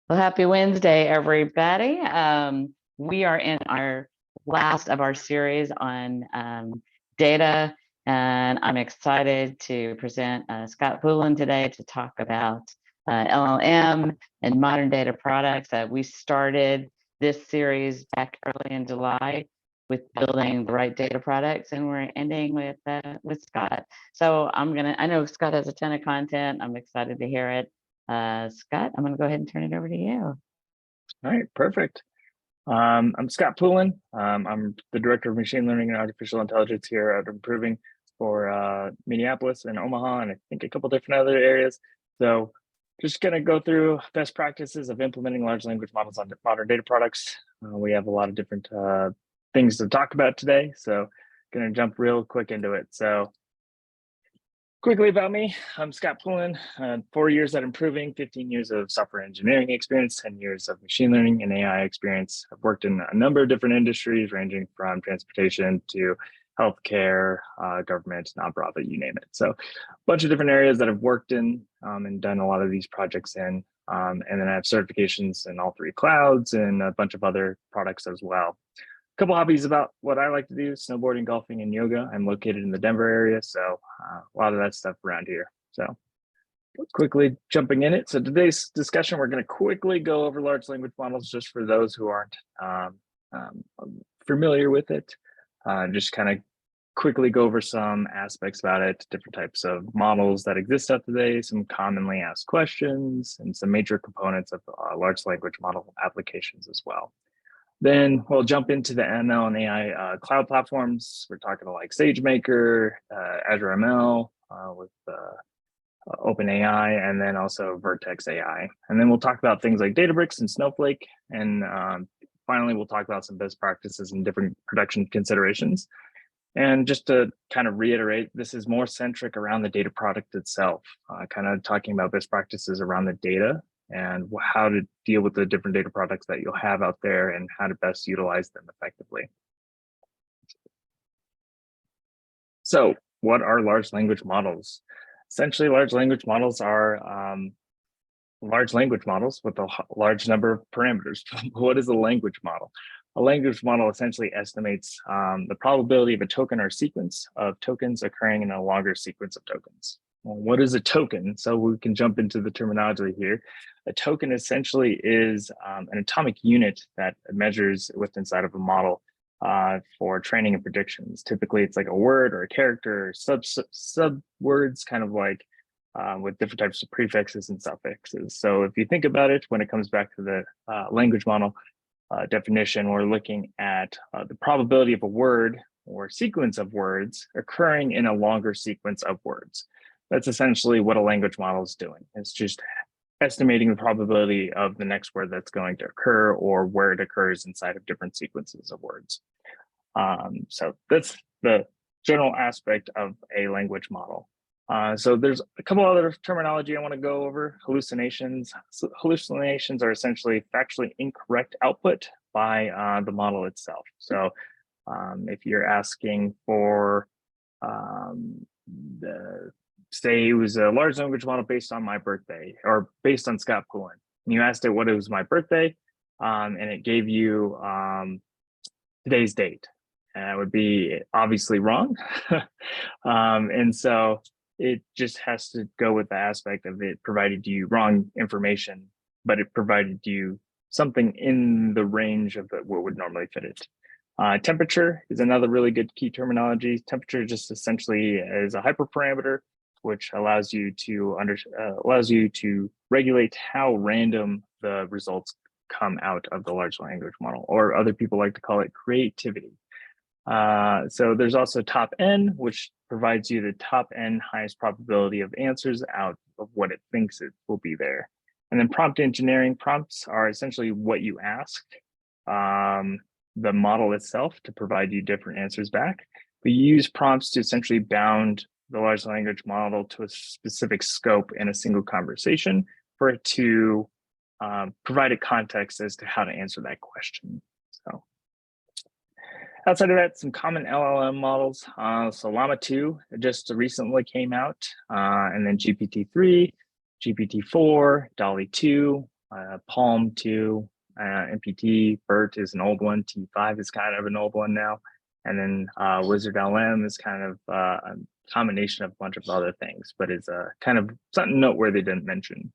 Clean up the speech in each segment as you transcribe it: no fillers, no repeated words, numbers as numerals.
Well, happy Wednesday, everybody. We are in our last of our series on data, and I'm excited to present Scott Poulin today to talk about LLM and modern data products. We started this series back early in July with building the right data products, and we're ending with Scott. So I know Scott has a ton of content. I'm excited to hear it. Scott, I'm going to go ahead and turn it over to you. All right, perfect. I'm Scott Poulin. I'm the Director of Machine Learning and Artificial Intelligence here at Improving for Minneapolis and Omaha, and I think a couple different other areas. So just going to go through best practices of implementing large language models on modern data products. We have a lot of different things to talk about today, so going to jump real quick into it. So quickly about me, I'm Scott Poulin, 4 years at Improving, 15 years of software engineering experience, 10 years of machine learning and AI experience. I've worked in a number of different industries, ranging from transportation to healthcare, government, nonprofit, you name it. So a bunch of different areas that I've worked in and done a lot of these projects in. And then I have certifications in all three clouds and a bunch of other products as well. Couple hobbies about what I like to do: snowboarding, golfing, and yoga. I'm located in the Denver area, so a lot of that stuff around here. So quickly jumping in it. So today's discussion, we're going to quickly go over large language models just for those who aren't familiar with it. Just kind of quickly go over some aspects about it, different types of models that exist out today, some commonly asked questions, and some major components of large language model applications as well. Then we'll jump into the ML and AI cloud platforms. We're talking like SageMaker, Azure ML with OpenAI, and then also Vertex AI. And then we'll talk about things like Databricks and Snowflake. And finally, we'll talk about some best practices and different production considerations. And just to kind of reiterate, this is more centric around the data product itself, kind of talking about best practices around the data and how to deal with the different data products that you'll have out there and how to best utilize them effectively. So what are large language models? Essentially, large language models are large language models with a large number of parameters. What is a language model? A language model essentially estimates the probability of a token or sequence of tokens occurring in a longer sequence of tokens. Well, what is a token? So we can jump into the terminology here. A token essentially is an atomic unit that measures what's inside of a model for training and predictions. Typically, it's like a word or a character or sub words, kind of like with different types of prefixes and suffixes. So if you think about it, when it comes back to the language model definition, we're looking at the probability of a word or sequence of words occurring in a longer sequence of words. That's essentially what a language model is doing. It's just estimating the probability of the next word that's going to occur or where it occurs inside of different sequences of words. So that's the general aspect of a language model. So there's a couple other terminology I want to go over. Hallucinations. So hallucinations are essentially factually incorrect output by the model itself. So if you're asking for say it was a large language model based on my birthday or based on Scott Poulin, and you asked it what it was my birthday, and it gave you today's date, and that would be obviously wrong. And so it just has to go with the aspect of it provided you wrong information, but it provided you something in the range of what would normally fit it. Temperature is another really good key terminology. Temperature just essentially is a hyperparameter which allows you to regulate how random the results come out of the large language model, or other people like to call it creativity. So there's also top N, which provides you the top N highest probability of answers out of what it thinks it will be there. And then prompt engineering. Prompts are essentially what you asked the model itself to provide you different answers back. We use prompts to essentially bound the large language model to a specific scope in a single conversation for it to provide a context as to how to answer that question. So outside of that, some common LLM models. So Llama 2 just recently came out, and then GPT-3, GPT-4, DALL-E 2, Palm 2, MPT, BERT is an old one, T5 is kind of an old one now, and then Wizard LM is kind of a combination of a bunch of other things, but it's kind of something noteworthy to mention.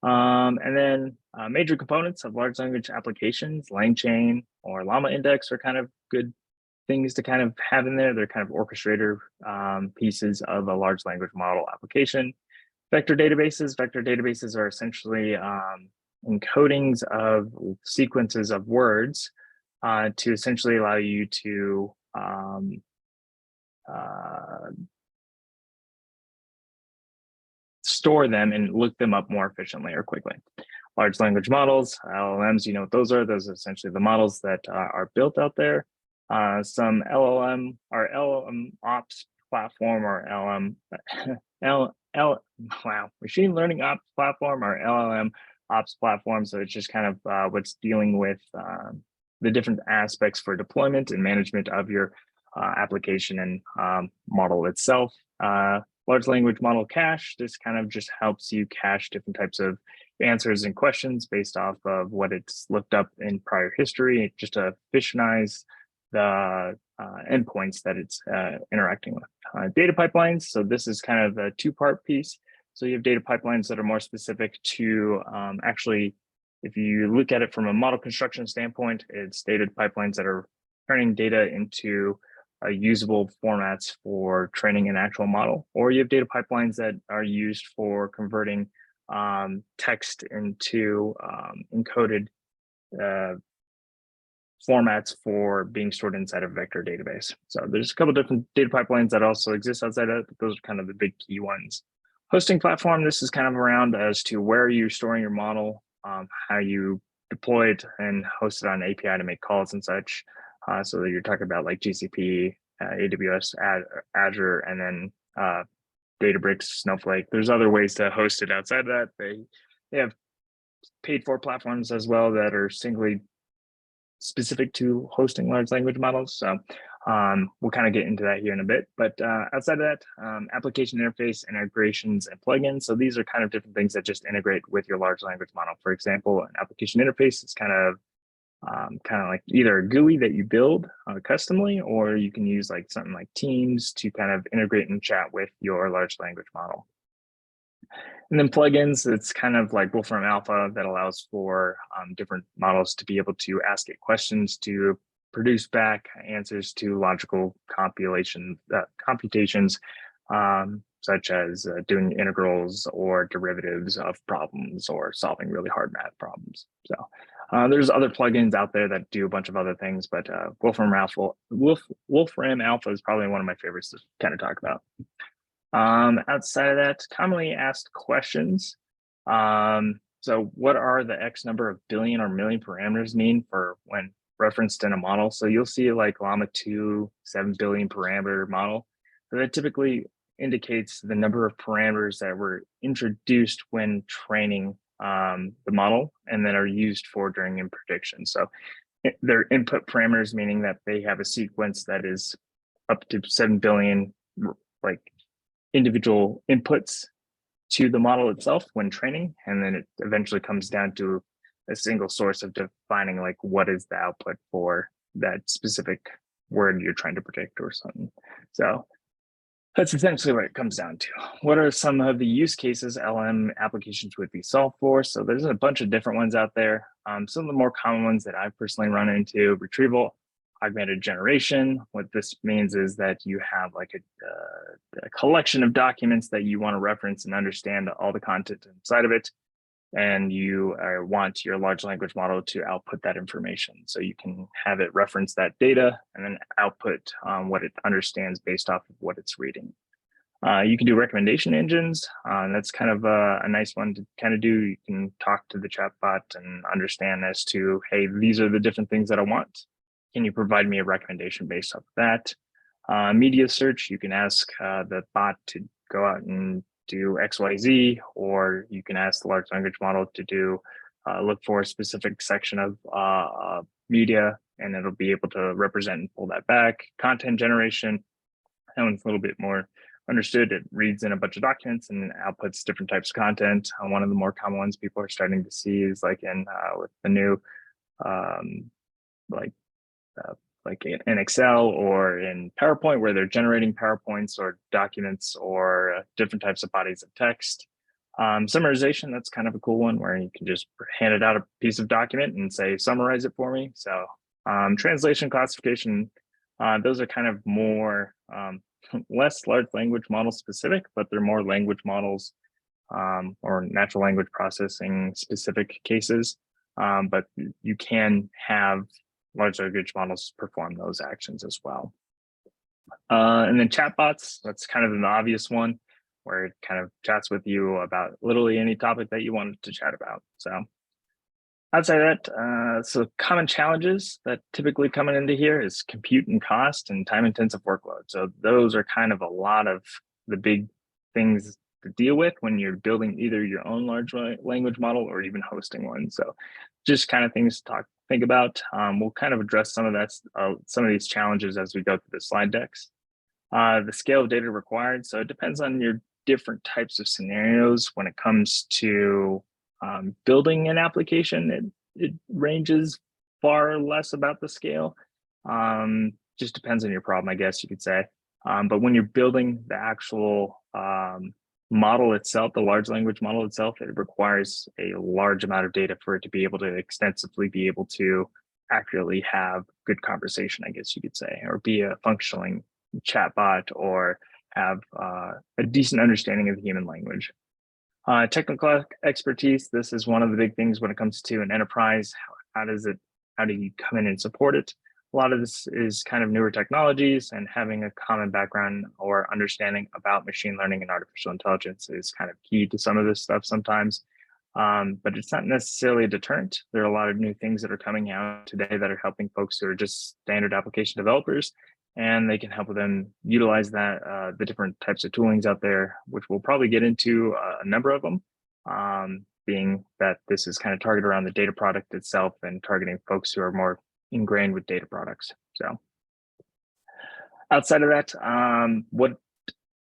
And then major components of large language applications, LangChain or Llama Index are kind of good things to kind of have in there. They're kind of orchestrator pieces of a large language model application. Vector databases are essentially encodings of sequences of words to essentially allow you to store them and look them up more efficiently or quickly. Large language models, LLMs, you know what those are. Those are essentially the models that are built out there. Some LLM or LLM ops platform or machine learning ops platform or LLM ops platform. So it's just kind of what's dealing with the different aspects for deployment and management of your application and model itself. Large language model cache, this kind of just helps you cache different types of answers and questions based off of what it's looked up in prior history, just to efficientize the endpoints that it's interacting with. Data pipelines, so this is kind of a two-part piece. So you have data pipelines that are more specific to actually, if you look at it from a model construction standpoint, it's data pipelines that are turning data into usable formats for training an actual model, or you have data pipelines that are used for converting text into encoded formats for being stored inside a vector database. So there's a couple different data pipelines that also exist outside of it, but those are kind of the big key ones. Hosting platform, this is kind of around as to where you're storing your model, how you deploy it and host it on an API to make calls and such. So that you're talking about like GCP, AWS, Azure, and then Databricks, Snowflake. There's other ways to host it outside of that. They have paid for platforms as well that are singly specific to hosting large language models. So we'll kind of get into that here in a bit. But outside of that, application interface, integrations, and plugins. So these are kind of different things that just integrate with your large language model. For example, an application interface is kind of like either a GUI that you build customly, or you can use like something like Teams to kind of integrate and chat with your large language model. And then plugins, it's kind of like Wolfram Alpha that allows for different models to be able to ask it questions to produce back answers to logical computations, such as doing integrals or derivatives of problems or solving really hard math problems. So there's other plugins out there that do a bunch of other things, but Wolfram Alpha is probably one of my favorites to kind of talk about. Outside of that, commonly asked questions. So what are the X number of billion or million parameters mean for when referenced in a model? So you'll see like Llama 2, 7 billion parameter model. So that typically indicates the number of parameters that were introduced when training the model and that are used for during in prediction. So they're input parameters, meaning that they have a sequence that is up to 7 billion like individual inputs to the model itself when training, and then it eventually comes down to a single source of defining like what is the output for that specific word you're trying to predict or something. So that's essentially what it comes down to. What are some of the use cases LLM applications would be solved for? So there's a bunch of different ones out there. Some of the more common ones that I've personally run into: retrieval, augmented generation. What this means is that you have like a collection of documents that you want to reference and understand all the content inside of it. And you want your large language model to output that information. So you can have it reference that data and then output what it understands based off of what it's reading. You can do recommendation engines. That's kind of a nice one to kind of do. You can talk to the chatbot and understand as to, hey, these are the different things that I want. Can you provide me a recommendation based off of that? Media search, you can ask the bot to go out and do XYZ, or you can ask the large language model to do look for a specific section of media, and it'll be able to represent and pull that back. Content generation, that one's a little bit more understood, it reads in a bunch of documents and outputs different types of content. One of the more common ones people are starting to see is like in with the new like like in Excel or in PowerPoint, where they're generating PowerPoints or documents or different types of bodies of text. Summarization, that's kind of a cool one where you can just hand it out a piece of document and say, summarize it for me. So translation, classification, those are kind of more less large language model specific, but they're more language models or natural language processing specific cases. But you can have large language models perform those actions as well. And then chatbots, that's kind of an obvious one where it kind of chats with you about literally any topic that you wanted to chat about. So outside of that, so common challenges that typically coming into here is compute and cost and time intensive workload. So those are kind of a lot of the big things to deal with when you're building either your own large language model or even hosting one. So just kind of things to think about. We'll kind of address some of that, some of these challenges as we go through the slide decks. The scale of data required. So it depends on your different types of scenarios when it comes to building an application. It ranges far less about the scale. Just depends on your problem, I guess you could say. But when you're building the actual model itself, the large language model itself, it requires a large amount of data for it to be able to extensively be able to accurately have good conversation, I guess you could say, or be a functioning chatbot or have a decent understanding of the human language. Technical expertise, this is one of the big things when it comes to an enterprise. How do you come in and support it? A lot of this is kind of newer technologies, and having a common background or understanding about machine learning and artificial intelligence is kind of key to some of this stuff sometimes. But it's not necessarily a deterrent. There are a lot of new things that are coming out today that are helping folks who are just standard application developers, and they can help them utilize that, the different types of toolings out there, which we'll probably get into a number of them, being that this is kind of targeted around the data product itself and targeting folks who are more ingrained with data products. So outside of that,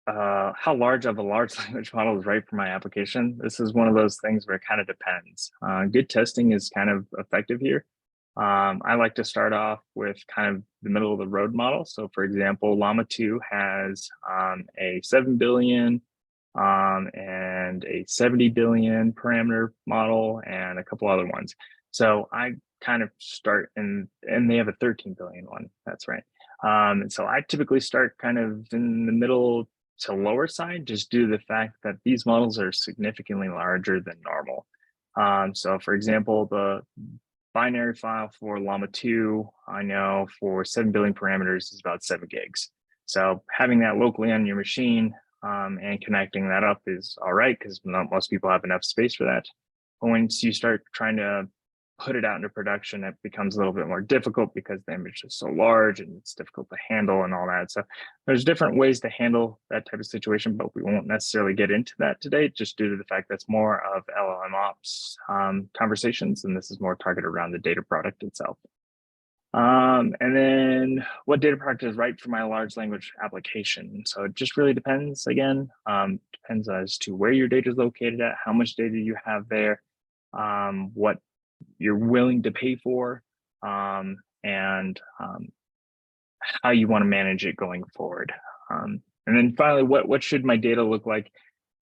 how large of a large language model is right for my application? This is one of those things where it kind of depends. Good testing is kind of effective here. I like to start off with kind of the middle of the road model. So for example, Llama 2 has a 7 billion and a 70 billion parameter model and a couple other ones. So I kind of start and they have a 13 billion one. That's right. And so I typically start kind of in the middle to lower side, just due to the fact that these models are significantly larger than normal. So for example, the binary file for Llama 2, I know for 7 billion parameters is about 7 gigs. So having that locally on your machine and connecting that up is all right, because not most people have enough space for that. But once you start trying to put it out into production, it becomes a little bit more difficult because the image is so large and it's difficult to handle and all that. So there's different ways to handle that type of situation, but we won't necessarily get into that today, just due to the fact that's more of LLM ops conversations, and this is more targeted around the data product itself. And then what data product is right for my large language application? So it just really depends, again, depends as to where your data is located at, how much data you have there, what you're willing to pay for, and how you want to manage it going forward. And then finally, what should my data look like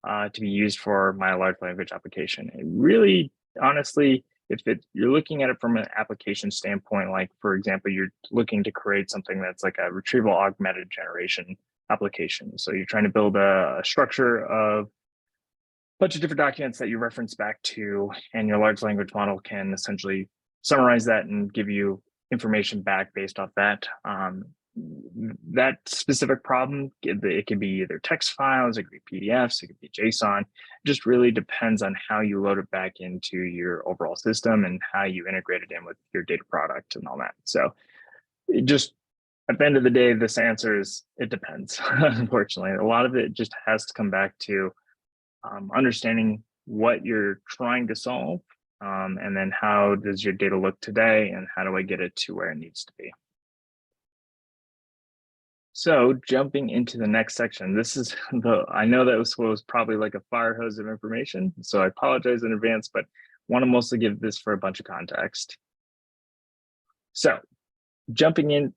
to be used for my large language application? It really, honestly, if you're looking at it from an application standpoint, like for example, you're looking to create something that's like a retrieval augmented generation application. So you're trying to build a structure of bunch of different documents that you reference back to, and your large language model can essentially summarize that and give you information back based off that. That specific problem, it could be either text files, it could be PDFs, it could be JSON. It just really depends on how you load it back into your overall system and how you integrate it in with your data product and all that. So it just, at the end of the day, this answer is, it depends, unfortunately. A lot of it just has to come back to understanding what you're trying to solve, and then how does your data look today and how do I get it to where it needs to be. So jumping into the next section, this is I know that was probably like a fire hose of information, so I apologize in advance, but want to mostly give this for a bunch of context. So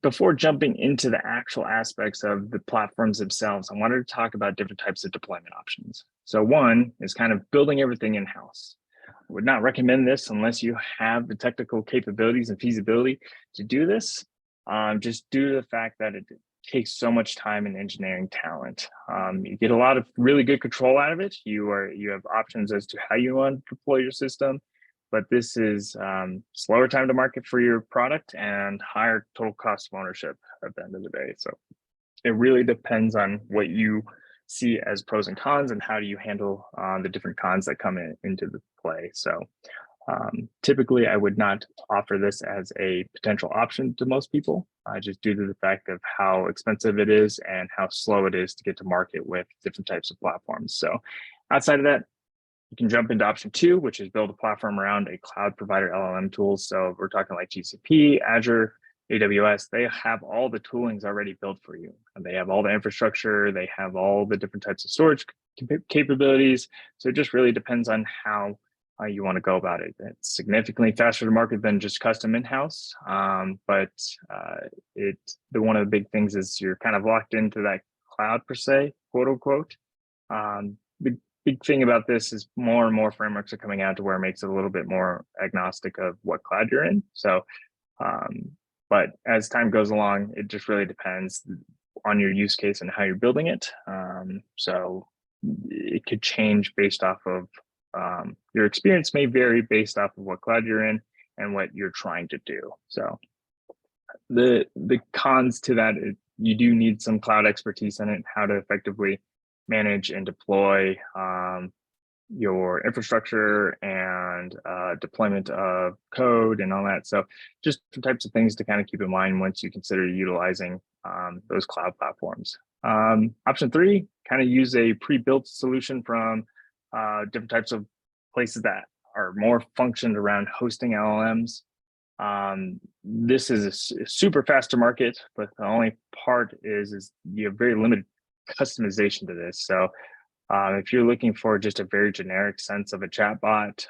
before jumping into the actual aspects of the platforms themselves, I wanted to talk about different types of deployment options. So one is kind of building everything in-house. I would not recommend this unless you have the technical capabilities and feasibility to do this, just due to the fact that it takes so much time and engineering talent. You get a lot of really good control out of it. You have options as to how you want to deploy your system, but this is slower time to market for your product and higher total cost of ownership at the end of the day. So it really depends on what you see as pros and cons and how do you handle the different cons that come into the play. So typically, I would not offer this as a potential option to most people, just due to the fact of how expensive it is and how slow it is to get to market with different types of platforms. So outside of that, you can jump into option two, which is build a platform around a cloud provider LLM tools. So we're talking like GCP, Azure, AWS, they have all the toolings already built for you. And they have all the infrastructure, they have all the different types of storage capabilities. So it just really depends on how you want to go about it. It's significantly faster to market than just custom in-house, but one of the big things is you're kind of locked into that cloud per se, quote unquote. The big thing about this is more and more frameworks are coming out to where it makes it a little bit more agnostic of what cloud you're in. So, but as time goes along, it just really depends on your use case and how you're building it. So it could change based off of your experience may vary based off of what cloud you're in and what you're trying to do. So the cons to that, you do need some cloud expertise in it, how to effectively manage and deploy your infrastructure and deployment of code and all that. So just the types of things to kind of keep in mind once you consider utilizing those cloud platforms. Option three, kind of use a pre-built solution from different types of places that are more functioned around hosting LLMs. This is a super fast to market, but the only part is you have very limited customization to this. So if you're looking for just a very generic sense of a chatbot,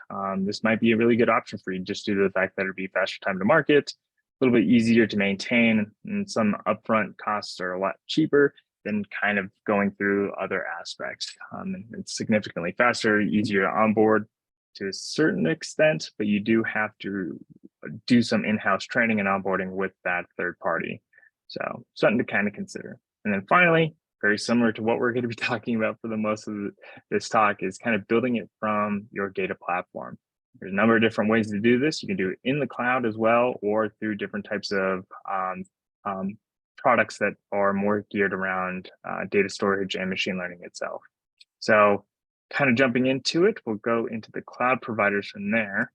this might be a really good option for you just due to the fact that it'd be faster time to market, a little bit easier to maintain, and some upfront costs are a lot cheaper than kind of going through other aspects. It's significantly faster, easier to onboard to a certain extent, but you do have to do some in-house training and onboarding with that third party. So something to kind of consider. And then finally, very similar to what we're going to be talking about for the most of this talk, is kind of building it from your data platform. There's a number of different ways to do this. You can do it in the cloud as well, or through different types of products that are more geared around data storage and machine learning itself. So kind of jumping into it, we'll go into the cloud providers from there.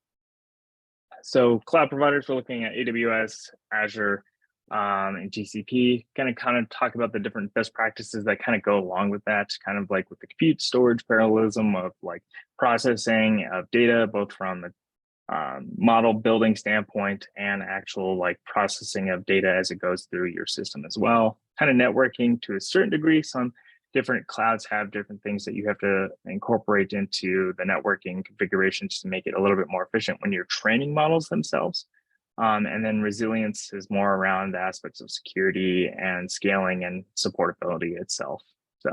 So cloud providers, we're looking at AWS, Azure, and GCP, kind of talk about the different best practices that kind of go along with that, kind of like with the compute, storage, parallelism of like processing of data, both from the model building standpoint and actual like processing of data as it goes through your system as well. Kind of networking to a certain degree. Some different clouds have different things that you have to incorporate into the networking configurations to make it a little bit more efficient when you're training models themselves. And then resilience is more around the aspects of security and scaling and supportability itself. So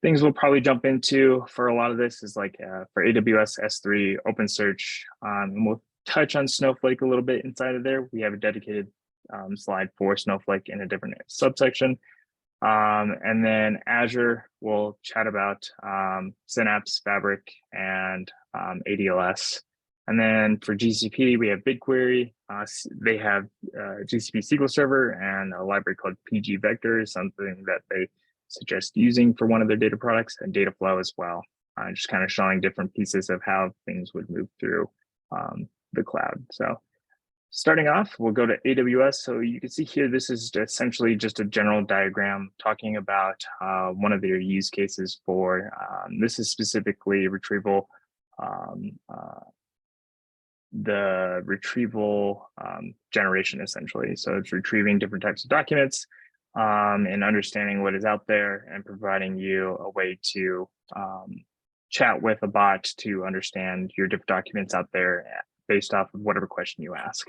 things we'll probably jump into for a lot of this is like for AWS S3, OpenSearch, and we'll touch on Snowflake a little bit inside of there. We have a dedicated slide for Snowflake in a different subsection. And then Azure, we'll chat about Synapse, Fabric, and ADLS. And then for GCP, we have BigQuery. They have GCP SQL Server and a library called PG Vector, something that they suggest using for one of their data products, and Dataflow as well. Just kind of showing different pieces of how things would move through the cloud. So starting off, we'll go to AWS. So you can see here, this is essentially just a general diagram talking about one of their use cases for, this is specifically retrieval, the retrieval generation, essentially. So it's retrieving different types of documents and understanding what is out there and providing you a way to chat with a bot to understand your different documents out there based off of whatever question you ask.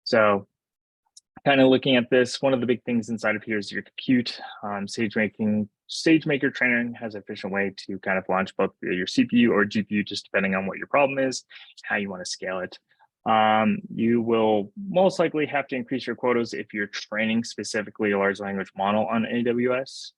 So kind of looking at this, one of the big things inside of here is your compute. SageMaker training has an efficient way to kind of launch both your CPU or GPU, just depending on what your problem is, how you want to scale it. You will most likely have to increase your quotas if you're training specifically a large language model on AWS.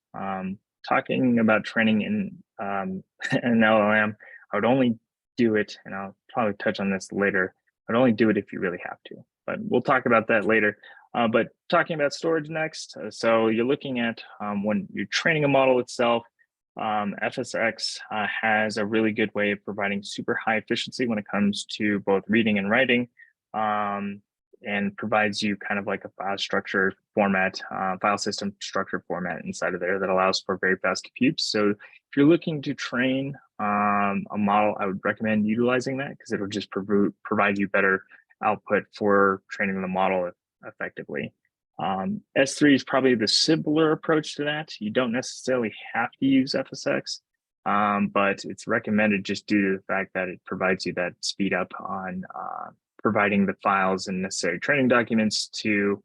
Talking about training in an LLM, I would only do it, and I'll probably touch on this later, I'd only do it if you really have to, but we'll talk about that later. But talking about storage next, so you're looking at when you're training a model itself, FSX has a really good way of providing super high efficiency when it comes to both reading and writing, and provides you kind of like a file structure format, file system structure format inside of there that allows for very fast compute. So if you're looking to train a model, I would recommend utilizing that because it'll just provide you better output for training the model effectively. S3 is probably the simpler approach to that. You don't necessarily have to use FSX, but it's recommended just due to the fact that it provides you that speed up on providing the files and necessary training documents to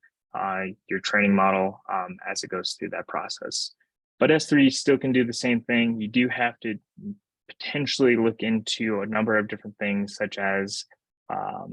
your training model as it goes through that process. But S3 still can do the same thing. You do have to potentially look into a number of different things, such as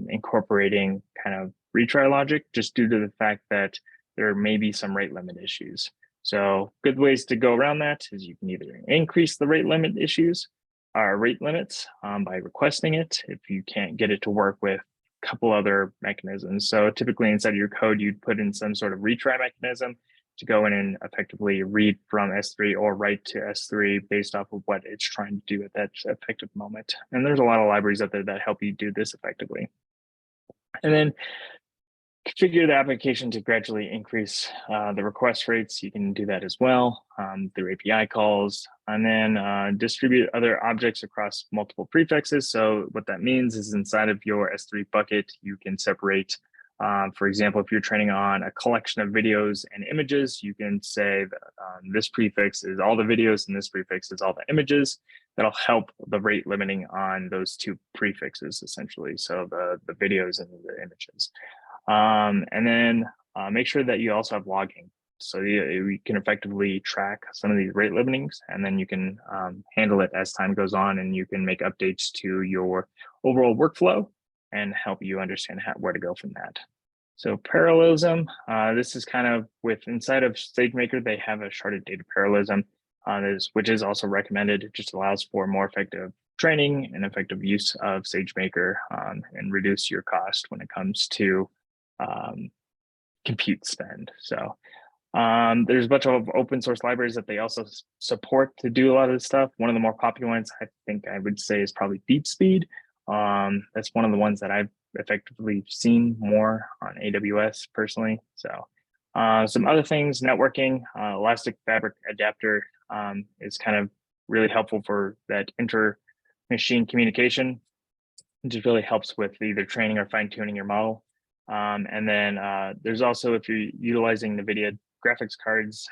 incorporating kind of retry logic, just due to the fact that there may be some rate limit issues. So good ways to go around that is you can either increase the rate limit issues or rate limits by requesting it if you can't get it to work with a couple other mechanisms. So typically inside of your code, you'd put in some sort of retry mechanism to go in and effectively read from S3 or write to S3 based off of what it's trying to do at that effective moment. And there's a lot of libraries out there that help you do this effectively. And then configure the application to gradually increase the request rates. You can do that as well through API calls, and then distribute other objects across multiple prefixes. So what that means is inside of your S3 bucket, you can separate, for example, if you're training on a collection of videos and images, you can say that this prefix is all the videos and this prefix is all the images. That'll help the rate limiting on those two prefixes, essentially. So the videos and the images. And then make sure that you also have logging. So you can effectively track some of these rate limitings, and then you can handle it as time goes on, and you can make updates to your overall workflow and help you understand where to go from that. So parallelism, this is kind of with inside of SageMaker, they have a sharded data parallelism, which is also recommended. It just allows for more effective training and effective use of SageMaker and reduce your cost when it comes to compute spend. So there's a bunch of open source libraries that they also support to do a lot of this stuff. One of the more popular ones I think I would say is probably DeepSpeed. That's one of the ones that I've effectively seen more on AWS personally. So some other things, networking, Elastic Fabric Adapter is kind of really helpful for that inter-machine communication. It just really helps with either training or fine-tuning your model. And then there's also, if you're utilizing NVIDIA graphics cards,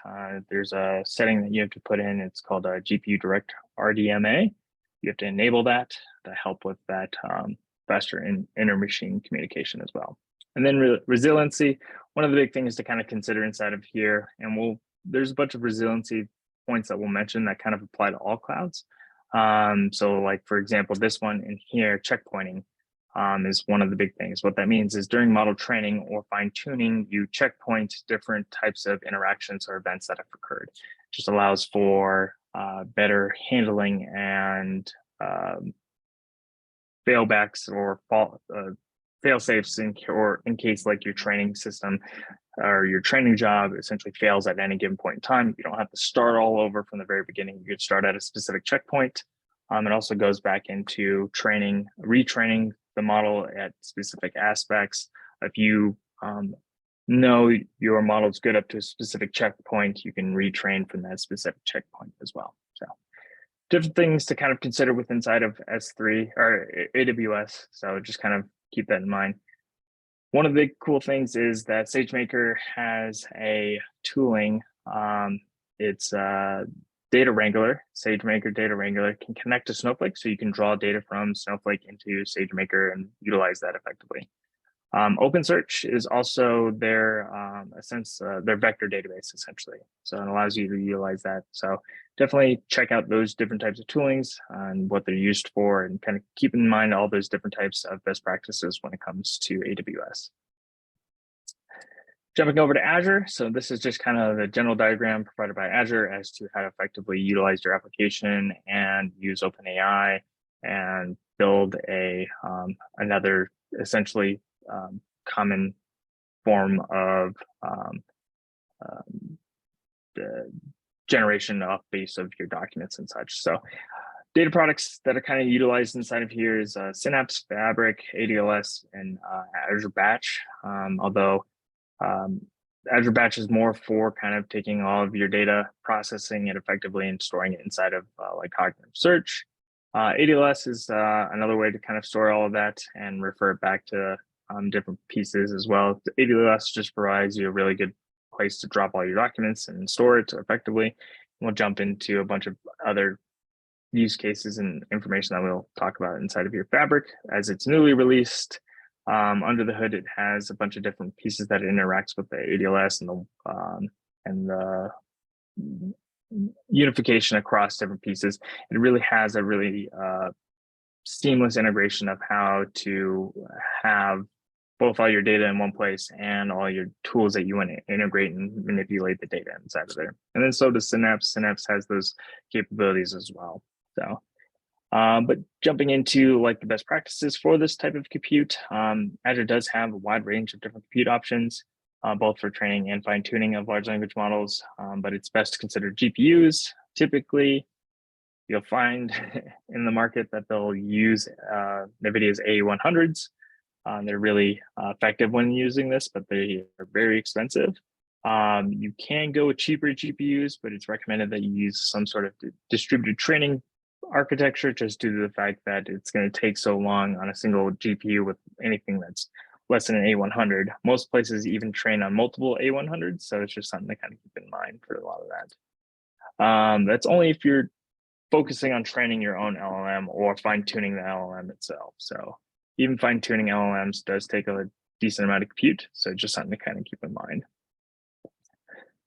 there's a setting that you have to put in. It's called a GPU Direct RDMA. You have to enable that to help with that faster inter-machine communication as well. And then resiliency, one of the big things to kind of consider inside of here, and there's a bunch of resiliency points that we'll mention that kind of apply to all clouds. So like, for example, this one in here, checkpointing is one of the big things. What that means is during model training or fine tuning, you checkpoint different types of interactions or events that have occurred. It just allows for better handling and failbacks or fail safes in case like your training system or your training job essentially fails at any given point in time. You don't have to start all over from the very beginning. You could start at a specific checkpoint. It also goes back into retraining the model at specific aspects. If you know your model is good up to a specific checkpoint, you can retrain from that specific checkpoint as well. So different things to kind of consider with inside of S3 or AWS. So just kind of keep that in mind. One of the big cool things is that SageMaker has a tooling. It's Data Wrangler. SageMaker Data Wrangler can connect to Snowflake, so you can draw data from Snowflake into SageMaker and utilize that effectively. OpenSearch is also their their vector database essentially, so it allows you to utilize that. So definitely check out those different types of toolings and what they're used for, and kind of keep in mind all those different types of best practices when it comes to AWS. Jumping over to Azure, so this is just kind of the general diagram provided by Azure as to how to effectively utilize your application and use OpenAI and build a another essentially common form of the generation off base of your documents and such. So data products that are kind of utilized inside of here is Synapse, Fabric, ADLS, and Azure Batch. Although Azure Batch is more for kind of taking all of your data, processing it effectively, and storing it inside of like cognitive search. ADLS is another way to kind of store all of that and refer it back to different pieces as well. The ADLS just provides you a really good place to drop all your documents and store it effectively. We'll jump into a bunch of other use cases and information that we'll talk about inside of your Fabric as it's newly released. Under the hood, it has a bunch of different pieces that it interacts with the ADLS and the unification across different pieces. It really has a really seamless integration of how to have both all your data in one place and all your tools that you want to integrate and manipulate the data inside of there. And then so does Synapse. Synapse has those capabilities as well. So, but jumping into like the best practices for this type of compute, Azure does have a wide range of different compute options, both for training and fine tuning of large language models, but it's best to consider GPUs. Typically, you'll find in the market that they'll use NVIDIA's A100s. They're really effective when using this, but they are very expensive. You can go with cheaper GPUs, but it's recommended that you use some sort of distributed training architecture, just due to the fact that it's going to take so long on a single GPU with anything that's less than an A100. Most places even train on multiple A100s, so it's just something to kind of keep in mind for a lot of that. That's only if you're focusing on training your own LLM or fine-tuning the LLM itself. So even fine-tuning LLMs does take a decent amount of compute, so just something to kind of keep in mind.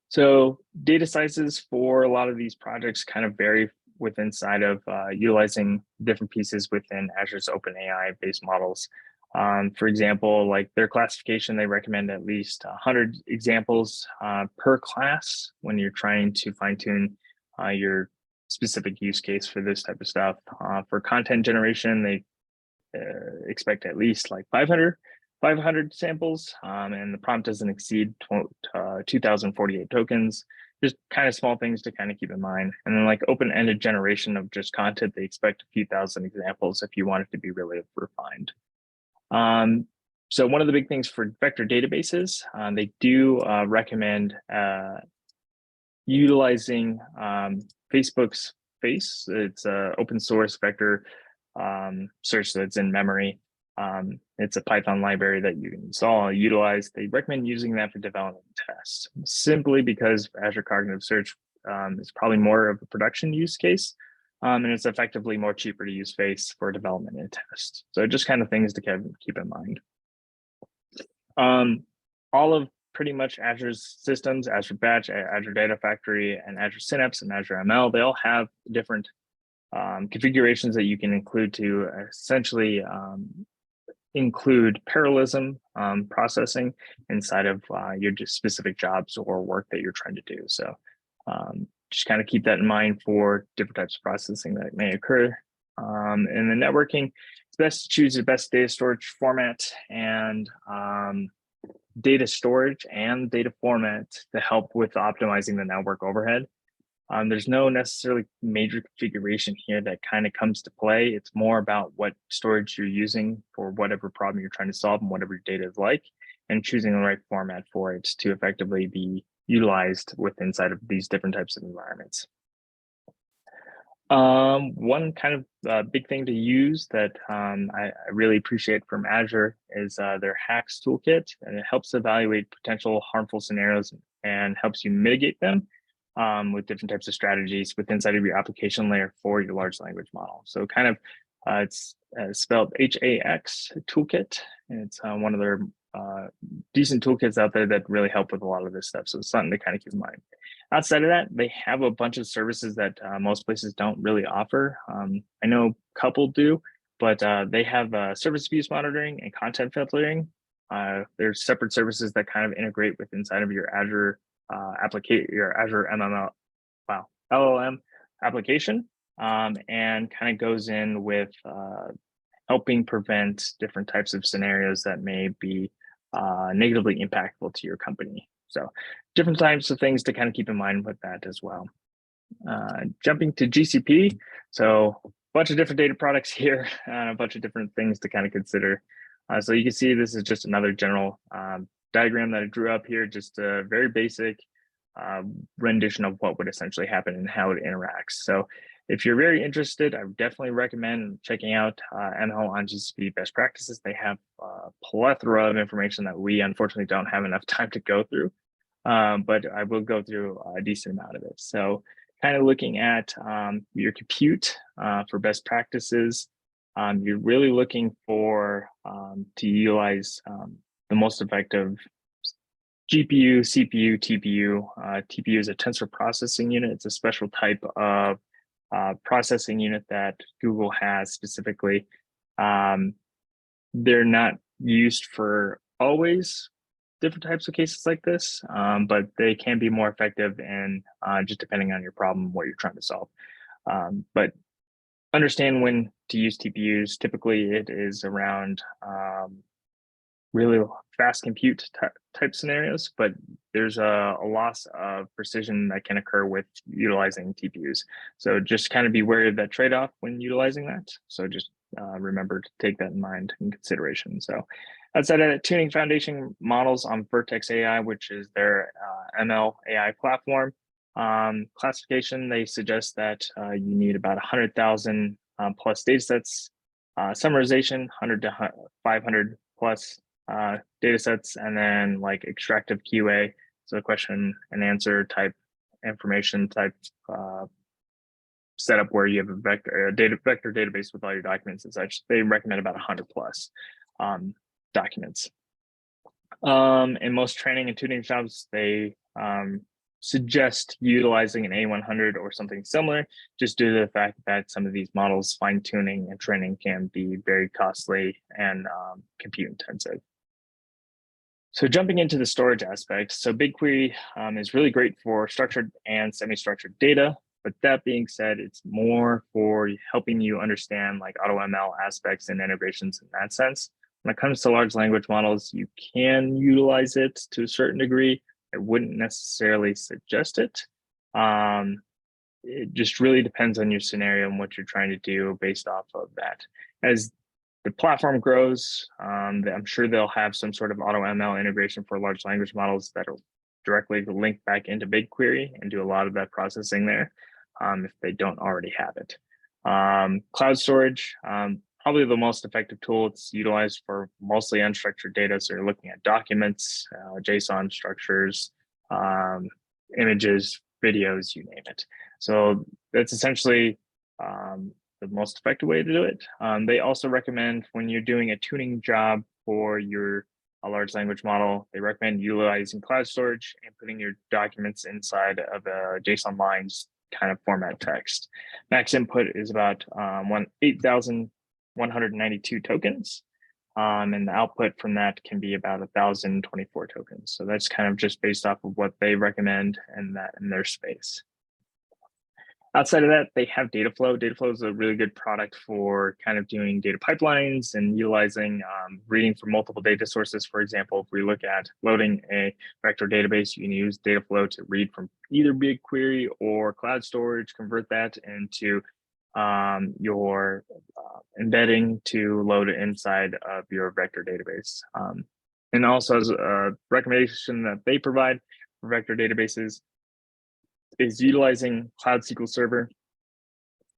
So data sizes for a lot of these projects kind of vary with inside of utilizing different pieces within Azure's OpenAI based models. For example, like their classification, they recommend at least 100 examples per class when you're trying to fine tune your specific use case for this type of stuff. For content generation, they expect at least like 500 samples, and the prompt doesn't exceed 2048 tokens. Just kind of small things to kind of keep in mind. And then like open-ended generation of just content, they expect a few thousand examples if you want it to be really refined. So one of the big things for vector databases, they do recommend utilizing Facebook's Face. It's an open source vector search that's in memory. It's a Python library that you can install and utilize. They recommend using that for development tests, simply because Azure Cognitive Search is probably more of a production use case, and it's effectively more cheaper to use Face for development and test. So just kind of things to keep in mind. All of pretty much Azure's systems, Azure Batch, Azure Data Factory, and Azure Synapse and Azure ML, they all have different configurations that you can include to essentially include parallelism processing inside of your specific jobs or work that you're trying to do. So just kind of keep that in mind for different types of processing that may occur. In the networking, it's best to choose your best data storage format and data storage and data format to help with optimizing the network overhead. There's no necessarily major configuration here that kind of comes to play. It's more about what storage you're using for whatever problem you're trying to solve and whatever your data is like, and choosing the right format for it to effectively be utilized with inside of these different types of environments. One kind of big thing to use that I really appreciate from Azure is their hacks toolkit, and it helps evaluate potential harmful scenarios and helps you mitigate them with different types of strategies with inside of your application layer for your large language model. So kind of it's spelled HAX toolkit, and it's one of their decent toolkits out there that really help with a lot of this stuff. So it's something to kind of keep in mind. Outside of that, they have a bunch of services that most places don't really offer. I know a couple do, but they have service abuse monitoring and content filtering. There's separate services that kind of integrate with inside of your Azure your Azure LLM application, and kind of goes in with helping prevent different types of scenarios that may be negatively impactful to your company. So different types of things to kind of keep in mind with that as well. Jumping to GCP, so a bunch of different data products here, and a bunch of different things to kind of consider. So you can see this is just another general diagram that I drew up here, just a very basic rendition of what would essentially happen and how it interacts. So if you're very interested, I would definitely recommend checking out ML on GCP best practices. They have a plethora of information that we unfortunately don't have enough time to go through, but I will go through a decent amount of it. So kind of looking at your compute for best practices, you're really looking for to utilize the most effective GPU, CPU, TPU. TPU is a tensor processing unit. It's a special type of processing unit that Google has specifically. They're not used for always different types of cases like this, but they can be more effective and just depending on your problem, what you're trying to solve. But understand when to use TPUs. Typically, it is around really fast compute type scenarios, but there's a loss of precision that can occur with utilizing TPUs. So just kind of be wary of that trade-off when utilizing that. So just remember to take that in mind in consideration. So outside of that, tuning foundation models on Vertex AI, which is their ML AI platform. Classification, they suggest that you need about 100,000 plus data sets. Summarization, 100 to 500 plus data sets, and then like extractive QA, so question and answer type information type setup where you have a vector database with all your documents and such. They recommend about 100 plus documents. In most training and tuning jobs, they suggest utilizing an A100 or something similar, just due to the fact that some of these models fine tuning and training can be very costly and compute intensive. So jumping into the storage aspect, so BigQuery is really great for structured and semi-structured data. But that being said, it's more for helping you understand like AutoML aspects and integrations in that sense. When it comes to large language models, you can utilize it to a certain degree. I wouldn't necessarily suggest it. It just really depends on your scenario and what you're trying to do based off of that. As the platform grows, I'm sure they'll have some sort of AutoML integration for large language models that'll directly link back into BigQuery and do a lot of that processing there if they don't already have it. Cloud storage, probably the most effective tool. It's utilized for mostly unstructured data. So you're looking at documents, JSON structures, images, videos, you name it. So that's essentially the most effective way to do it. They also recommend when you're doing a tuning job for a large language model, they recommend utilizing cloud storage and putting your documents inside of a JSON lines kind of format text. Max input is about 8,192 tokens. And the output from that can be about 1,024 tokens. So that's kind of just based off of what they recommend and that in their space. Outside of that, they have Dataflow. Dataflow is a really good product for kind of doing data pipelines and utilizing reading from multiple data sources. For example, if we look at loading a vector database, you can use Dataflow to read from either BigQuery or cloud storage, convert that into your embedding to load it inside of your vector database. And also as a recommendation that they provide for vector databases is utilizing Cloud SQL Server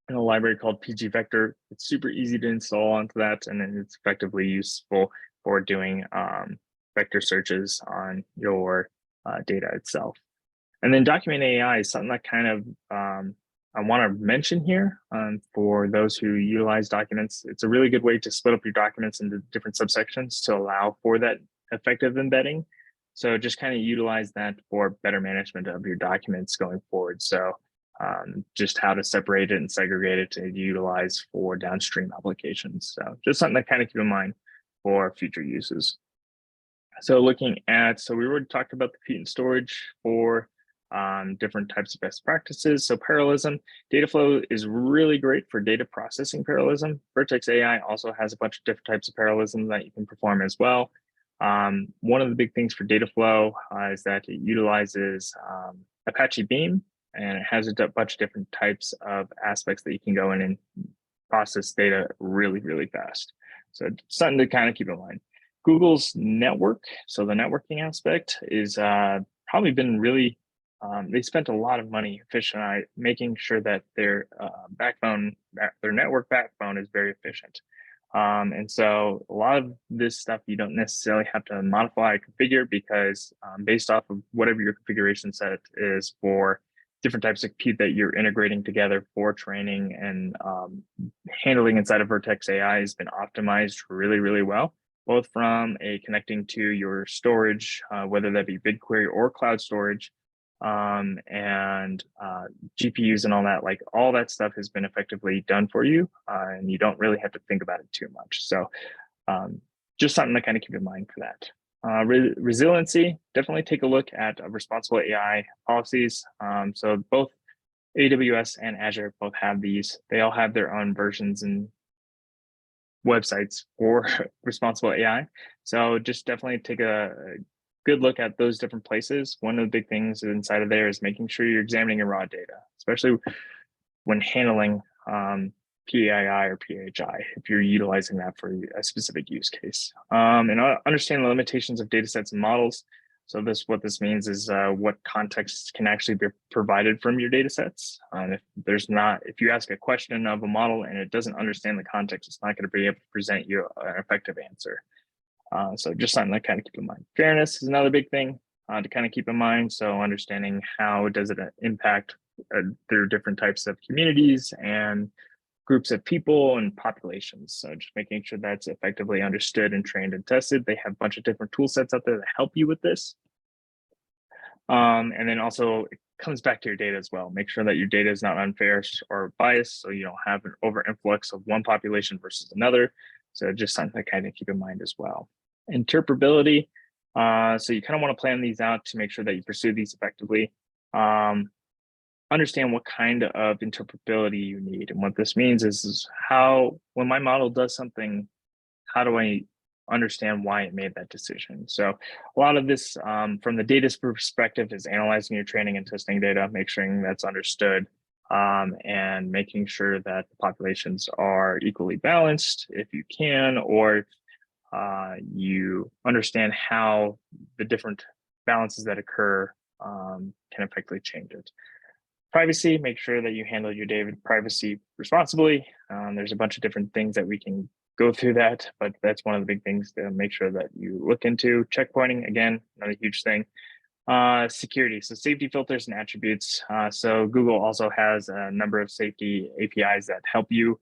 in a library called PG Vector. It's super easy to install onto that, and then it's effectively useful for doing vector searches on your data itself. And then document AI is something that kind of I want to mention here for those who utilize documents. It's a really good way to split up your documents into different subsections to allow for that effective embedding. So just kind of utilize that for better management of your documents going forward. So just how to separate it and segregate it to utilize for downstream applications. So just something to kind of keep in mind for future uses. So looking at, so we already talked about the compute and storage for different types of best practices. So parallelism, data flow is really great for data processing parallelism. Vertex AI also has a bunch of different types of parallelism that you can perform as well. One of the big things for data flow is that it utilizes Apache Beam, and it has a bunch of different types of aspects that you can go in and process data really, really fast. So something to kind of keep in mind. Google's network, so the networking aspect is probably been really, they spent a lot of money making sure that their backbone, their network backbone is very efficient. And so a lot of this stuff you don't necessarily have to modify or configure because based off of whatever your configuration set is for different types of compute that you're integrating together for training and handling inside of Vertex AI has been optimized really, really well, both from a connecting to your storage, whether that be BigQuery or cloud storage, and GPUs and all that, like all that stuff has been effectively done for you, and you don't really have to think about it too much. So just something to kind of keep in mind for that. Resiliency, definitely take a look at responsible AI policies. So both AWS and Azure both have these. They all have their own versions and websites for responsible AI. So just definitely take a good look at those different places. One of the big things inside of there is making sure you're examining your raw data, especially when handling PII or PHI, if you're utilizing that for a specific use case. And understand the limitations of data sets and models. So what this means is what context can actually be provided from your data sets. If you ask a question of a model and it doesn't understand the context, it's not going to be able to present you an effective answer. So just something to kind of keep in mind. Fairness is another big thing to kind of keep in mind. So understanding how does it impact their different types of communities and groups of people and populations. So just making sure that's effectively understood and trained and tested. They have a bunch of different tool sets out there that help you with this. And then also it comes back to your data as well. Make sure that your data is not unfair or biased, so you don't have an over influx of one population versus another. So just something to kind of keep in mind as well. Interpretability. So you kind of want to plan these out to make sure that you pursue these effectively. Understand what kind of interpretability you need. And what this means is how, when my model does something, how do I understand why it made that decision? So a lot of this from the data perspective is analyzing your training and testing data, make sure that's understood, and making sure that the populations are equally balanced if you can, or you understand how the different balances that occur can effectively change it. Privacy, make sure that you handle your data privacy responsibly. There's a bunch of different things that we can go through that, but that's one of the big things to make sure that you look into. Checkpointing, again, another huge thing. Security, so safety filters and attributes. So Google also has a number of safety APIs that help you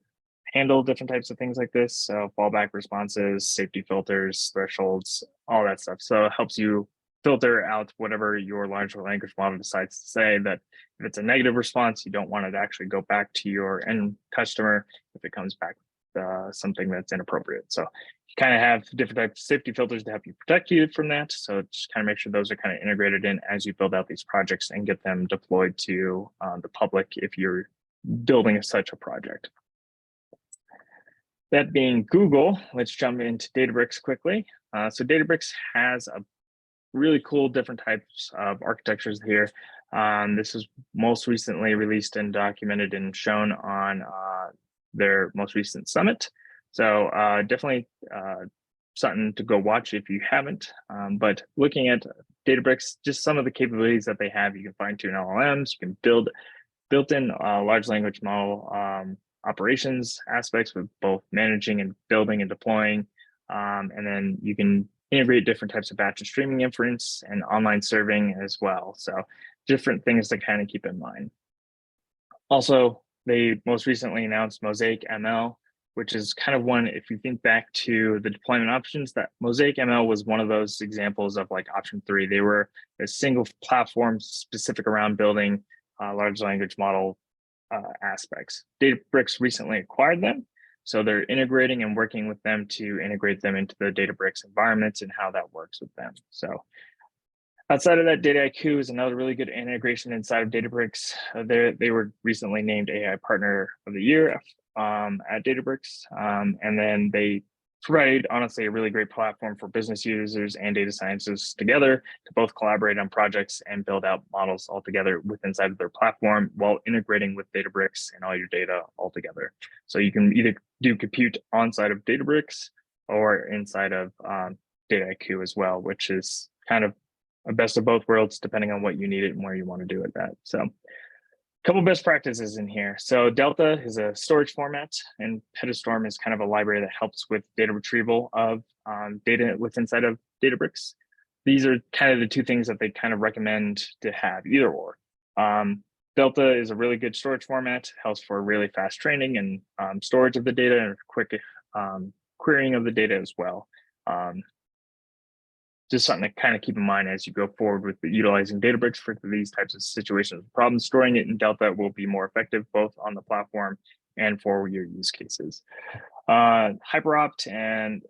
handle different types of things like this. So fallback responses, safety filters, thresholds, all that stuff. So it helps you filter out whatever your large language model decides to say. That if it's a negative response, you don't want it to actually go back to your end customer if it comes back something that's inappropriate. So you kind of have different types of safety filters to help you protect you from that. So just kind of make sure those are kind of integrated in as you build out these projects and get them deployed to the public if you're building such a project. That being Google, let's jump into Databricks quickly. So Databricks has a really cool different types of architectures here. This is most recently released and documented and shown on their most recent summit. So definitely something to go watch if you haven't. But looking at Databricks, just some of the capabilities that they have, you can fine tune LLMs, you can build built-in large language model operations aspects with both managing and building and deploying. And then you can integrate different types of batch and streaming inference and online serving as well. So different things to kind of keep in mind. Also, they most recently announced Mosaic ML, which is kind of one, if you think back to the deployment options, that Mosaic ML was one of those examples of like option 3. They were a single platform specific around building large language model aspects. Databricks recently acquired them, so they're integrating and working with them to integrate them into the Databricks environments and how that works with them. So outside of that, Dataiku is another really good integration inside of Databricks. They were recently named AI Partner of the Year at Databricks. And then they provide, honestly, a really great platform for business users and data scientists together to both collaborate on projects and build out models all together within inside of their platform while integrating with Databricks and all your data all together. So you can either do compute on side of Databricks or inside of Dataiku as well, which is kind of a best of both worlds, depending on what you need it and where you want to do it at. So a couple best practices in here. So Delta is a storage format, and Petastorm is kind of a library that helps with data retrieval of data with inside of Databricks. These are kind of the two things that they kind of recommend to have, either or. Delta is a really good storage format, helps for really fast training and storage of the data and quick querying of the data as well. Just something to kind of keep in mind as you go forward with utilizing Databricks for these types of situations. Problems storing it in Delta will be more effective both on the platform and for your use cases. Hyperopt and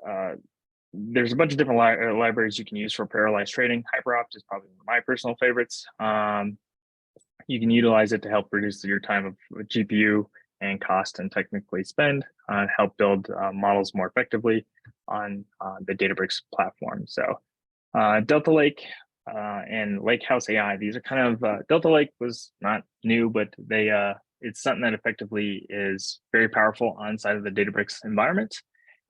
there's a bunch of different libraries you can use for parallelized trading. Hyperopt is probably one of my personal favorites. You can utilize it to help reduce your time of GPU and cost and technically spend, help build models more effectively on the Databricks platform. So Delta Lake and Lakehouse AI, these are kind of, Delta Lake was not new, but it's something that effectively is very powerful on side of the Databricks environment.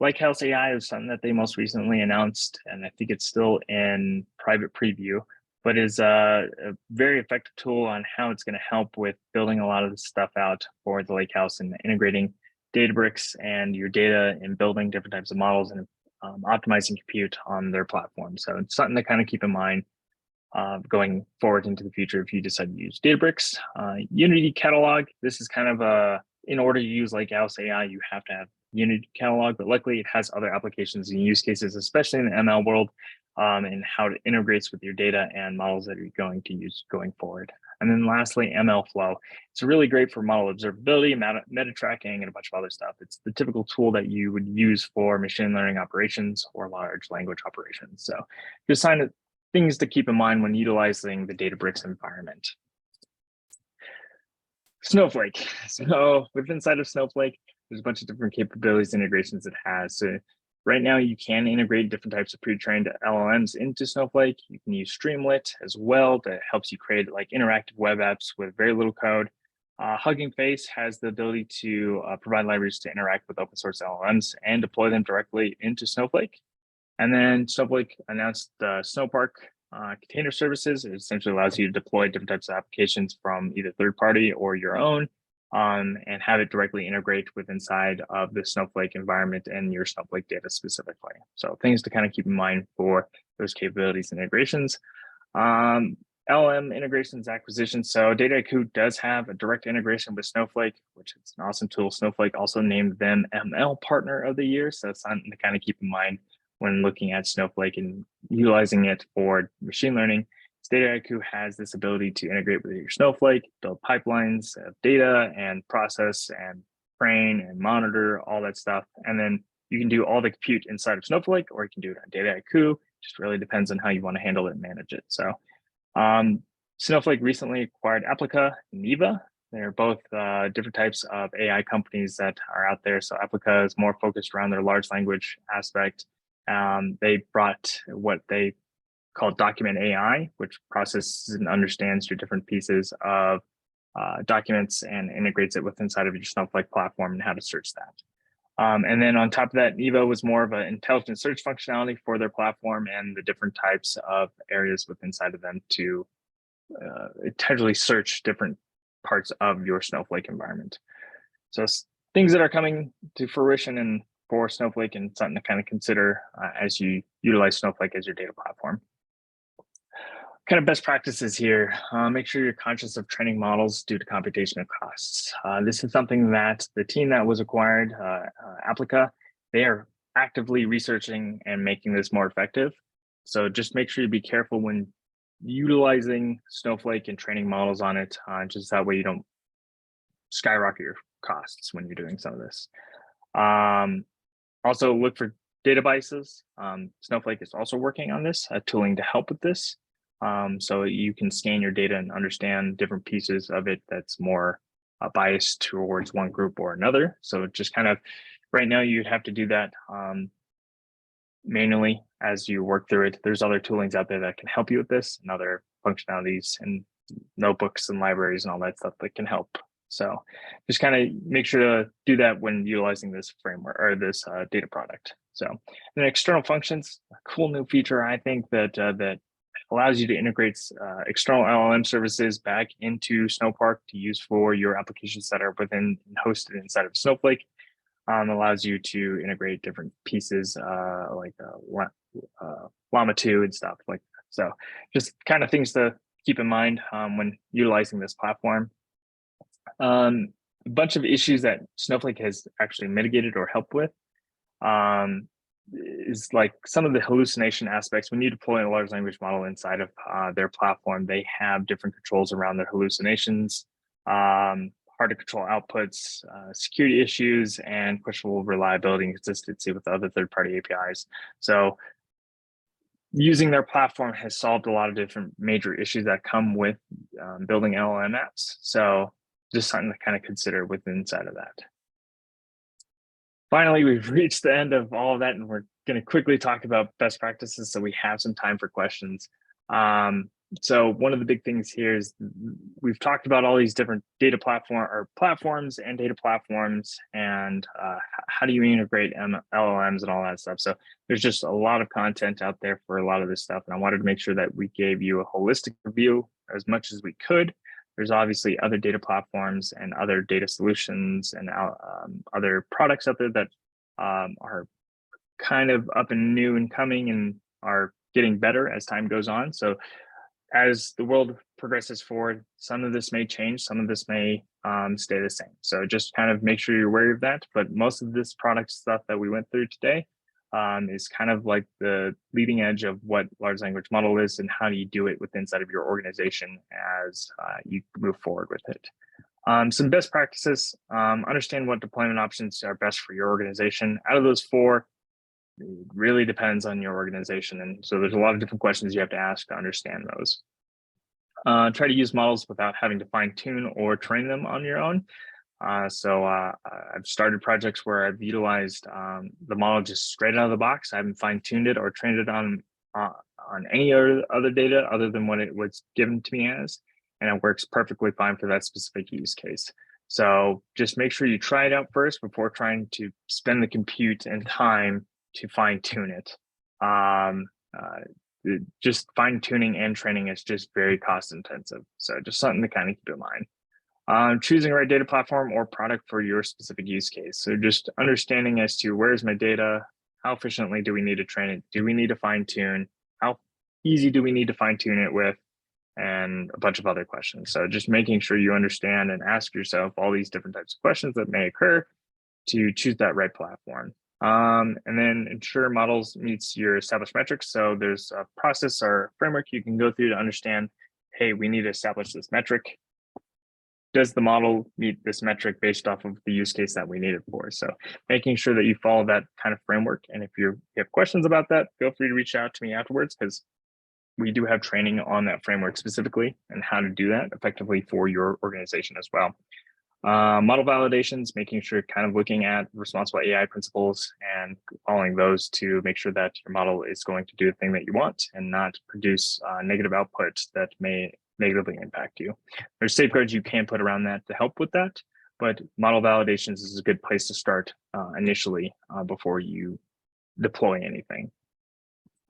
Lakehouse AI is something that they most recently announced, and I think it's still in private preview, but is a very effective tool on how it's going to help with building a lot of the stuff out for the Lakehouse and integrating Databricks and your data and building different types of models and optimizing compute on their platform. So it's something to kind of keep in mind going forward into the future if you decide to use Databricks. Unity Catalog, this is kind of in order to use Lakehouse AI, you have to have Unity Catalog, but luckily it has other applications and use cases, especially in the ML world, and how it integrates with your data and models that you're going to use going forward. And then lastly, ML Flow. It's really great for model observability, meta tracking, and a bunch of other stuff. It's the typical tool that you would use for machine learning operations or large language operations. So just things to keep in mind when utilizing the Databricks environment. Snowflake. So inside of Snowflake, there's a bunch of different capabilities, integrations it has. So right now, you can integrate different types of pre-trained LLMs into Snowflake. You can use Streamlit as well that helps you create like interactive web apps with very little code. Hugging Face has the ability to provide libraries to interact with open source LLMs and deploy them directly into Snowflake. And then Snowflake announced the Snowpark container services. It essentially allows you to deploy different types of applications from either third party or your own. And have it directly integrate with inside of the Snowflake environment and your Snowflake data specifically. So things to kind of keep in mind for those capabilities and integrations. LLM integrations acquisitions. So Dataiku does have a direct integration with Snowflake, which is an awesome tool. Snowflake also named them ML Partner of the Year. So it's something to kind of keep in mind when looking at Snowflake and utilizing it for machine learning. Dataiku has this ability to integrate with your Snowflake, build pipelines of data and process and train and monitor all that stuff. And then you can do all the compute inside of Snowflake, or you can do it on Dataiku. Just really depends on how you want to handle it and manage it. So Snowflake recently acquired Applica and Neva. They're both different types of AI companies that are out there. So Applica is more focused around their large language aspect. They brought what they called Document AI, which processes and understands your different pieces of documents and integrates it with inside of your Snowflake platform and how to search that. And then on top of that, Nevo was more of an intelligent search functionality for their platform and the different types of areas with inside of them to intentionally search different parts of your Snowflake environment. So things that are coming to fruition and for Snowflake, and something to kind of consider as you utilize Snowflake as your data platform. Kind of best practices here. Make sure you're conscious of training models due to computational costs. This is something that the team that was acquired, Applica, they are actively researching and making this more effective. So just make sure you be careful when utilizing Snowflake and training models on it, just that way you don't skyrocket your costs when you're doing some of this. Also look for data biases. Snowflake is also working on this, tooling to help with this. So you can scan your data and understand different pieces of it that's more biased towards one group or another. So just kind of, right now you'd have to do that manually as you work through it. There's other toolings out there that can help you with this, and other functionalities and notebooks and libraries and all that stuff that can help. So just kind of make sure to do that when utilizing this framework or this data product. So then external functions, a cool new feature, I think, that that allows you to integrate external LLM services back into Snowpark to use for your applications that are within hosted inside of Snowflake. Allows you to integrate different pieces like Llama 2 and stuff like that. So just kind of things to keep in mind when utilizing this platform. A bunch of issues that Snowflake has actually mitigated or helped with is like some of the hallucination aspects. When you deploy a large language model inside of their platform, they have different controls around their hallucinations, hard to control outputs, security issues, and questionable reliability and consistency with other third-party APIs. So using their platform has solved a lot of different major issues that come with building LLM apps. So just something to kind of consider within inside of that. Finally, we've reached the end of all of that, and we're going to quickly talk about best practices so we have some time for questions. So one of the big things here is we've talked about all these different data platforms and data platforms, and how do you integrate LLMs and all that stuff. So there's just a lot of content out there for a lot of this stuff, and I wanted to make sure that we gave you a holistic review as much as we could. There's obviously other data platforms and other data solutions and other products out there that are kind of up and new and coming and are getting better as time goes on. So as the world progresses forward, some of this may change, some of this may stay the same. So just kind of make sure you're aware of that. But most of this product stuff that we went through today is kind of like the leading edge of what large language model is and how do you do it within inside of your organization as you move forward with it. Some best practices, understand what deployment options are best for your organization. Out of those 4, it really depends on your organization. And so there's a lot of different questions you have to ask to understand those. Try to use models without having to fine tune or train them on your own. So I've started projects where I've utilized the model just straight out of the box. I haven't fine tuned it or trained it on any other data other than what it was given to me as, and it works perfectly fine for that specific use case. So just make sure you try it out first before trying to spend the compute and time to fine tune it. Just fine tuning and training is just very cost intensive. So just something to kind of keep in mind. Choosing the right data platform or product for your specific use case. So just understanding as to where's my data, how efficiently do we need to train it? Do we need to fine tune? How easy do we need to fine tune it with? And a bunch of other questions. So just making sure you understand and ask yourself all these different types of questions that may occur to choose that right platform. And then ensure models meets your established metrics. So there's a process or framework you can go through to understand, hey, we need to establish this metric. Does the model meet this metric based off of the use case that we need it for? So making sure that you follow that kind of framework. And if you have questions about that, feel free to reach out to me afterwards, because we do have training on that framework specifically and how to do that effectively for your organization as well. Model validations, making sure kind of looking at responsible AI principles and following those to make sure that your model is going to do the thing that you want and not produce negative output that may negatively impact you. There's safeguards you can put around that to help with that, but model validations is a good place to start initially before you deploy anything.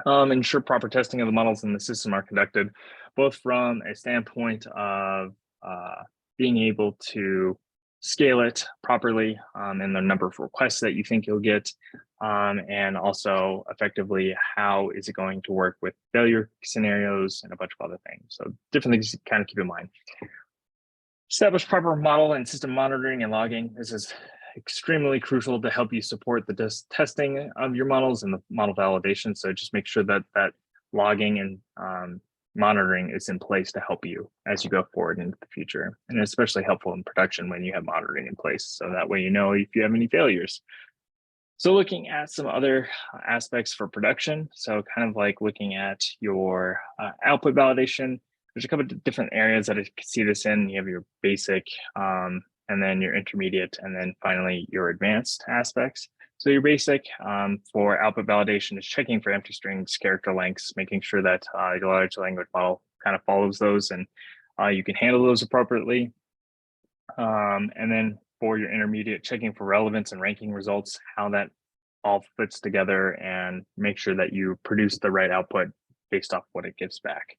Ensure proper testing of the models in the system are conducted, both from a standpoint of being able to scale it properly, and the number of requests that you think you'll get, and also effectively how is it going to work with failure scenarios and a bunch of other things. So different things to kind of keep in mind. Establish proper model and system monitoring and logging. This is extremely crucial to help you support the testing of your models and the model validation. So just make sure that that logging and monitoring is in place to help you as you go forward into the future. And especially helpful in production when you have monitoring in place. So that way you know if you have any failures. So looking at some other aspects for production. So kind of like looking at your output validation. There's a couple of different areas that I can see this in. You have your basic, and then your intermediate, and then finally your advanced aspects. So your basic for output validation is checking for empty strings, character lengths, making sure that your large language model kind of follows those and you can handle those appropriately. And then for your intermediate, checking for relevance and ranking results, how that all fits together, and make sure that you produce the right output based off what it gives back.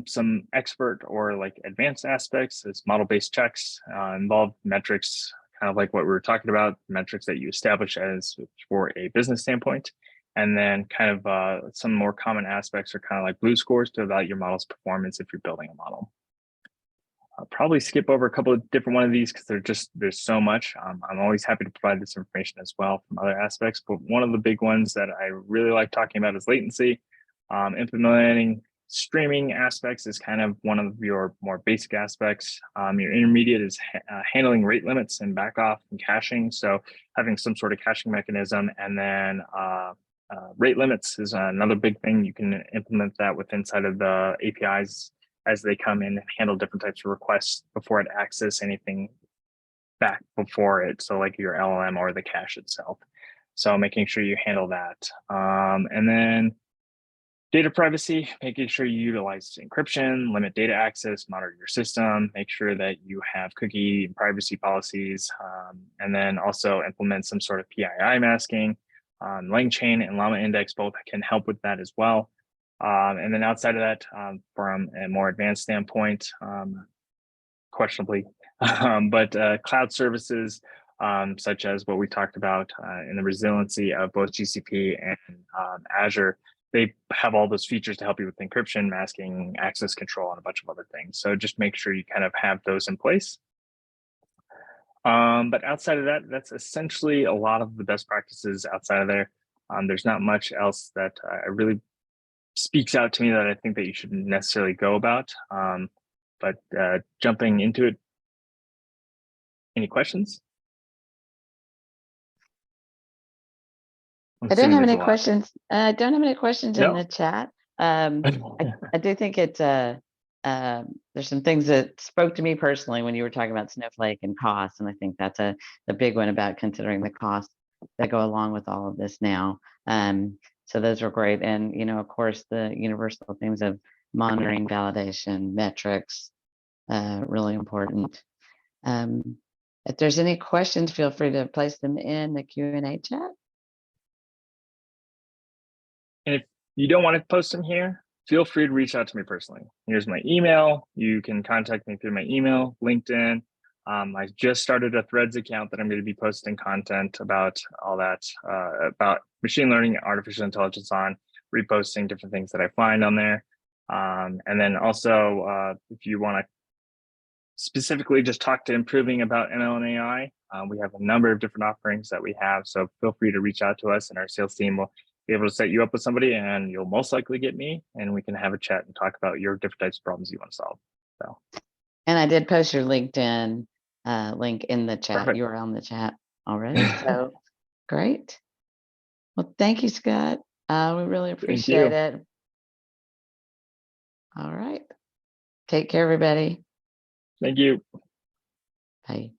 Some expert or like advanced aspects is model-based checks, involve metrics, kind of like what we were talking about, metrics that you establish as for a business standpoint. And then kind of some more common aspects are kind of like blue scores to evaluate your model's performance if you're building a model. I'll probably skip over a couple of different one of these because there's so much. I'm always happy to provide this information as well from other aspects, but one of the big ones that I really like talking about is latency. Implementing streaming aspects is kind of one of your more basic aspects. Your intermediate is handling rate limits and backoff and caching. So having some sort of caching mechanism, and then rate limits is another big thing. You can implement that with inside of the APIs as they come in and handle different types of requests before it access anything back before it. So like your LLM or the cache itself. So making sure you handle that. And then data privacy, making sure you utilize encryption, limit data access, monitor your system, make sure that you have cookie and privacy policies, and then also implement some sort of PII masking. LangChain and Llama Index both can help with that as well. And then outside of that, from a more advanced standpoint, questionably, but cloud services, such as what we talked about in the resiliency of both GCP and Azure, they have all those features to help you with encryption, masking, access control, and a bunch of other things. So just make sure you kind of have those in place. But outside of that, that's essentially a lot of the best practices outside of there. There's not much else that really speaks out to me that I think that you shouldn't necessarily go about. But jumping into it, any questions? I don't have any questions. I don't have any questions in the chat. I do think it's there's some things that spoke to me personally when you were talking about Snowflake and costs, and I think that's a big one about considering the costs that go along with all of this now. So those are great, and of course, the universal themes of monitoring, validation, metrics, really important. If there's any questions, feel free to place them in the Q&A chat. And if you don't want to post them here, feel free to reach out to me personally. Here's my email. You can contact me through my email, LinkedIn. I just started a Threads account that I'm going to be posting content about all that, about machine learning, artificial intelligence on, reposting different things that I find on there. And then also, if you want to specifically just talk to improving about ML and AI, we have a number of different offerings that we have. So feel free to reach out to us, and our sales team will be able to set you up with somebody, and you'll most likely get me, and we can have a chat and talk about your different types of problems you want to solve. So, and I did post your LinkedIn link in the chat. Perfect. You were on the chat already. So great. Well, thank you, Scott. We really appreciate it. All right. Take care, everybody. Thank you. Bye.